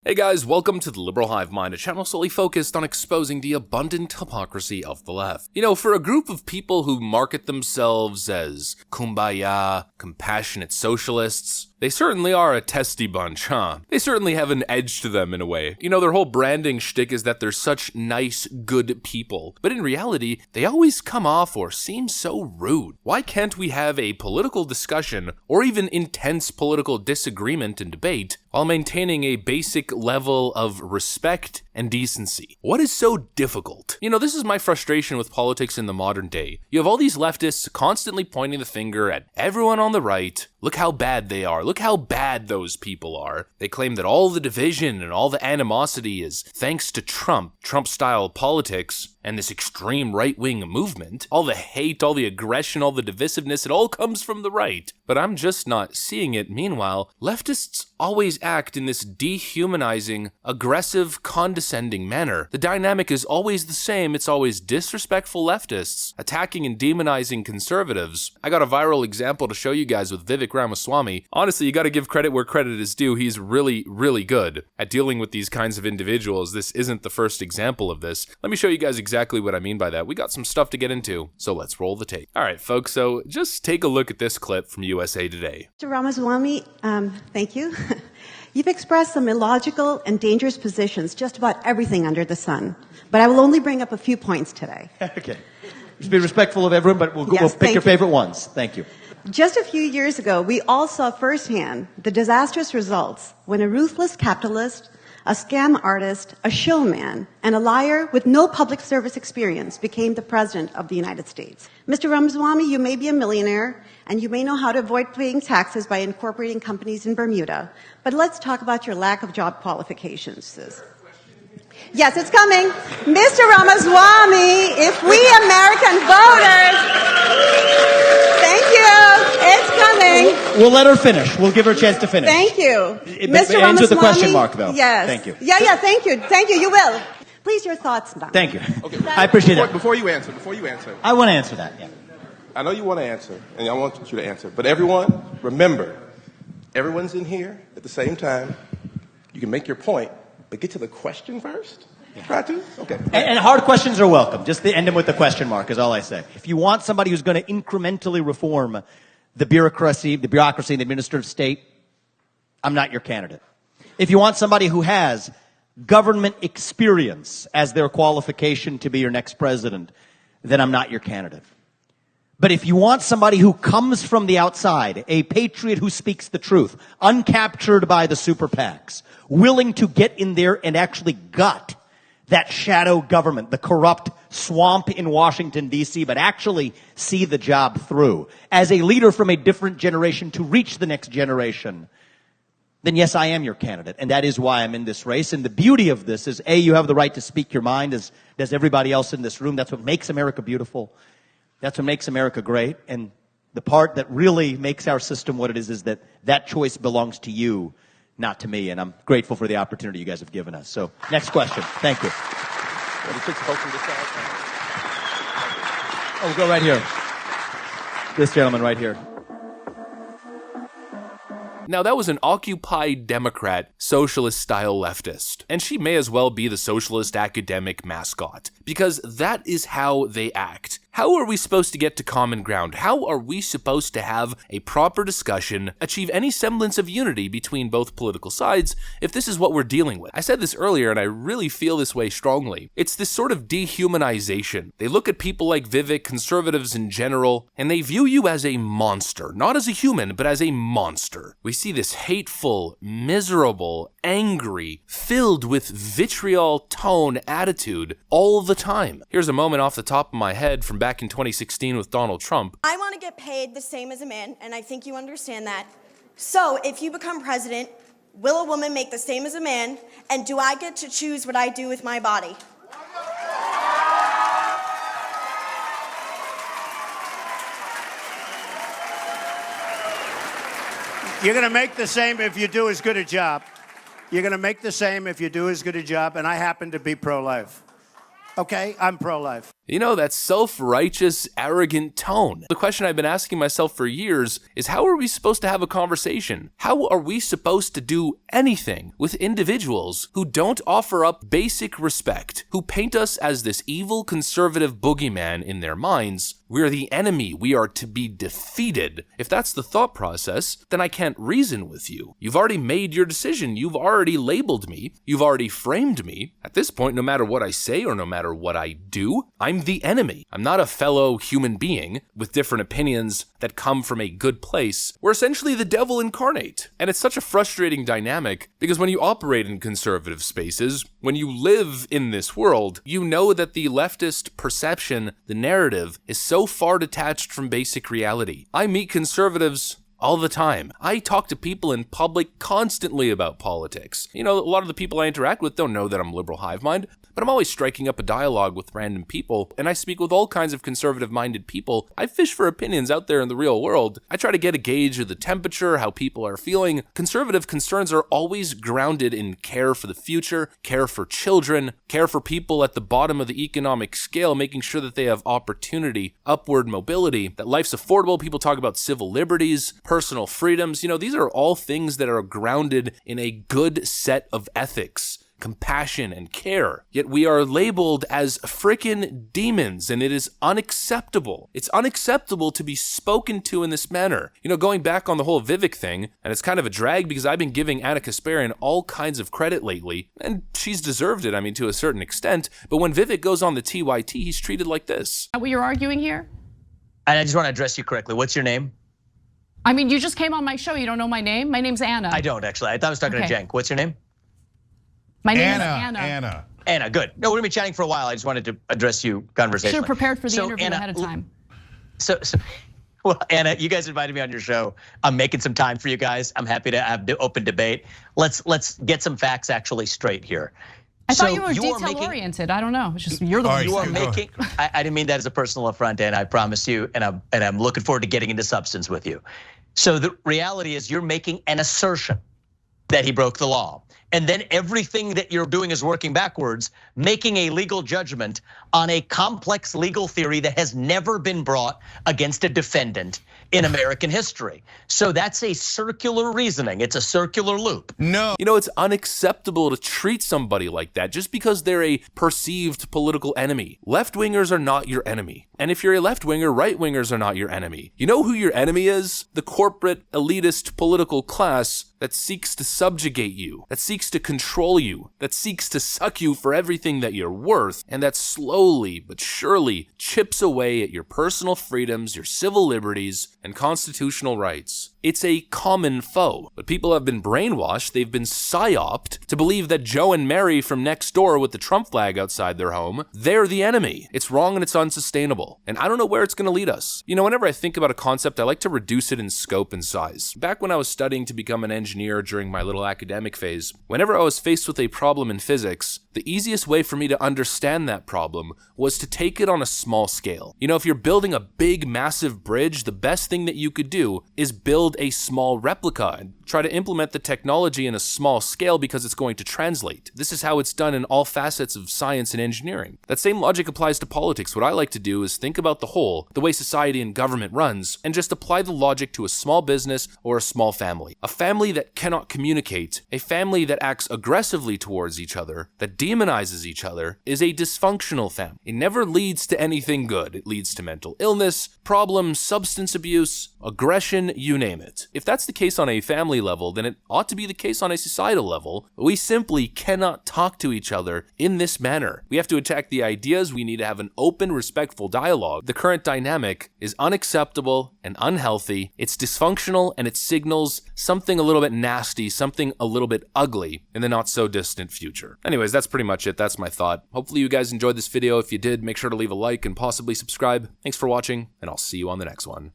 Hey guys, welcome to the Liberal Hive Mind, a channel solely focused on exposing the abundant hypocrisy of the left. You know, for a group of people who market themselves as kumbaya, compassionate socialists, they certainly are a testy bunch, huh? They certainly have an edge to them in a way. You know, their whole branding shtick is that they're such nice, good people. But in reality, they always come off or seem so rude. Why can't we have a political discussion or even intense political disagreement and debate while maintaining a basic level of respect and decency? What is so difficult? You know, this is my frustration with politics in the modern day. You have all these leftists constantly pointing the finger at everyone on the right. Look how bad they are. Look how bad those people are. They claim that all the division and all the animosity is thanks to Trump-style politics, and this extreme right-wing movement. All the hate, all the aggression, all the divisiveness, it all comes from the right. But I'm just not seeing it. Meanwhile, leftists always act in this dehumanizing, aggressive, condescending manner. The dynamic is always the same. It's always disrespectful leftists attacking and demonizing conservatives. I got a viral example to show you guys with Vivek. Honestly, you gotta give credit where credit is due. He's really, really good at dealing with these kinds of individuals. This isn't the first example of this. Let me show you guys exactly what I mean by that. We got some stuff to get into, so let's roll the tape. All right, folks, so just take a look at this clip from USA Today. Mr. Ramaswamy, thank you. You've expressed some illogical and dangerous positions just about everything under the sun, but I will only bring up a few points today. Okay. Just be respectful of everyone, but we'll pick your favorite ones. Thank you. Just a few years ago, we all saw firsthand the disastrous results when a ruthless capitalist, a scam artist, a showman, and a liar with no public service experience became the president of the United States. Mr. Ramaswamy, you may be a millionaire, and you may know how to avoid paying taxes by incorporating companies in Bermuda, but let's talk about your lack of job qualifications. Yes, it's coming. Mr. Ramaswamy, if we American voters... Thank you. It's coming. We'll let her finish. We'll give her a chance to finish. Thank you. It ends with a question mark, though. Yes. Thank you. Yeah, thank you. Thank you. You will. Please, your thoughts now. Thank you. Okay. I appreciate that. Before you answer. I want to answer that, yeah. I know you want to answer, and I want you to answer. But everyone, remember, everyone's in here at the same time. You can make your point, but get to the question first. Try to? Okay. And hard questions are welcome. Just end them with the question mark is all I say. If you want somebody who's going to incrementally reform the bureaucracy and the administrative state, I'm not your candidate. If you want somebody who has government experience as their qualification to be your next president, then I'm not your candidate. But if you want somebody who comes from the outside, a patriot who speaks the truth, uncaptured by the super PACs, willing to get in there and actually gut that shadow government, the corrupt swamp in Washington, D.C., but actually see the job through, as a leader from a different generation to reach the next generation, then yes, I am your candidate. And that is why I'm in this race. And the beauty of this is, A, you have the right to speak your mind, as does everybody else in this room. That's what makes America beautiful. That's what makes America great. And the part that really makes our system what it is that that choice belongs to you, not to me, and I'm grateful for the opportunity you guys have given us. So, next question. Thank you. Oh, we'll go right here. This gentleman right here. Now that was an Occupy Democrat, socialist-style leftist, and she may as well be the socialist academic mascot, because that is how they act. How are we supposed to get to common ground? How are we supposed to have a proper discussion, achieve any semblance of unity between both political sides, if this is what we're dealing with? I said this earlier, and I really feel this way strongly. It's this sort of dehumanization. They look at people like Vivek, conservatives in general, and they view you as a monster. Not as a human, but as a monster. We see this hateful, miserable, angry, filled with vitriol tone attitude all the time. Here's a moment off the top of my head from back in 2016 with Donald Trump. I want to get paid the same as a man, and I think you understand that. So if you become president, will a woman make the same as a man, and do I get to choose what I do with my body? You're going to make the same if you do as good a job. You're going to make the same if you do as good a job, and I happen to be pro-life. Okay? I'm pro-life. You know, that self-righteous, arrogant tone. The question I've been asking myself for years is, how are we supposed to have a conversation? How are we supposed to do anything with individuals who don't offer up basic respect, who paint us as this evil conservative boogeyman in their minds? We're the enemy. We are to be defeated. If that's the thought process, then I can't reason with you. You've already made your decision. You've already labeled me. You've already framed me. At this point, no matter what I say or no matter what I do, I'm the enemy. I'm not a fellow human being with different opinions that come from a good place. We're essentially the devil incarnate. And it's such a frustrating dynamic because when you operate in conservative spaces, when you live in this world, you know that the leftist perception, the narrative, is so far detached from basic reality. I meet conservatives all the time. I talk to people in public constantly about politics. You know, a lot of the people I interact with don't know that I'm liberal hive mind, but I'm always striking up a dialogue with random people, and I speak with all kinds of conservative-minded people. I fish for opinions out there in the real world. I try to get a gauge of the temperature, how people are feeling. Conservative concerns are always grounded in care for the future, care for children, care for people at the bottom of the economic scale, making sure that they have opportunity, upward mobility, that life's affordable. People talk about civil liberties, personal freedoms. You know, these are all things that are grounded in a good set of ethics, compassion, and care. Yet we are labeled as frickin' demons, and it is unacceptable. It's unacceptable to be spoken to in this manner. You know, going back on the whole Vivek thing, and it's kind of a drag because I've been giving Anna Kasparian all kinds of credit lately, and she's deserved it, I mean, to a certain extent, but when Vivek goes on the TYT, he's treated like this. Is that what you're arguing here? And I just want to address you correctly. What's your name? I mean, you just came on my show. You don't know my name? My name's Anna. I don't, actually. I thought I was talking to Cenk. What's your name? My name is Anna. Anna, good. No, we're gonna be chatting for a while. I just wanted to address you conversationally. Should have prepared for the interview Anna, ahead of time. Well, Anna, you guys invited me on your show. I'm making some time for you guys. I'm happy to have the open debate. Let's get some facts actually straight here. I thought you were detail oriented. I don't know. It's just you're the one. You are making. I didn't mean that as a personal affront, Anna. I promise you, and I'm looking forward to getting into substance with you. So the reality is, you're making an assertion that he broke the law. And then everything that you're doing is working backwards, making a legal judgment on a complex legal theory that has never been brought against a defendant in American history. So that's a circular reasoning. It's a circular loop. No. You know, it's unacceptable to treat somebody like that just because they're a perceived political enemy. Left-wingers are not your enemy. And if you're a left-winger, right-wingers are not your enemy. You know who your enemy is? The corporate, elitist political class that seeks to subjugate you, that seeks to control you, that seeks to suck you for everything that you're worth, and that slowly but surely chips away at your personal freedoms, your civil liberties, and constitutional rights. It's a common foe, but people have been brainwashed, they've been psyoped to believe that Joe and Mary from next door with the Trump flag outside their home, they're the enemy. It's wrong and it's unsustainable, and I don't know where it's gonna lead us. You know, whenever I think about a concept, I like to reduce it in scope and size. Back when I was studying to become an engineer during my little academic phase, whenever I was faced with a problem in physics, the easiest way for me to understand that problem was to take it on a small scale. You know, if you're building a big, massive bridge, the best thing that you could do is build a small replica and try to implement the technology in a small scale because it's going to translate. This is how it's done in all facets of science and engineering. That same logic applies to politics. What I like to do is think about the whole, the way society and government runs, and just apply the logic to a small business or a small family. A family that cannot communicate, a family that acts aggressively towards each other, that demonizes each other, is a dysfunctional family. It never leads to anything good. It leads to mental illness, problems, substance abuse, aggression, you name it. If that's the case on a family level, then it ought to be the case on a societal level. We simply cannot talk to each other in this manner. We have to attack the ideas. We need to have an open, respectful dialogue. The current dynamic is unacceptable and unhealthy. It's dysfunctional and it signals something a little bit nasty, something a little bit ugly in the not so distant future. Anyways, that's pretty much it. That's my thought. Hopefully you guys enjoyed this video. If you did, make sure to leave a like and possibly subscribe. Thanks for watching, and I'll see you on the next one.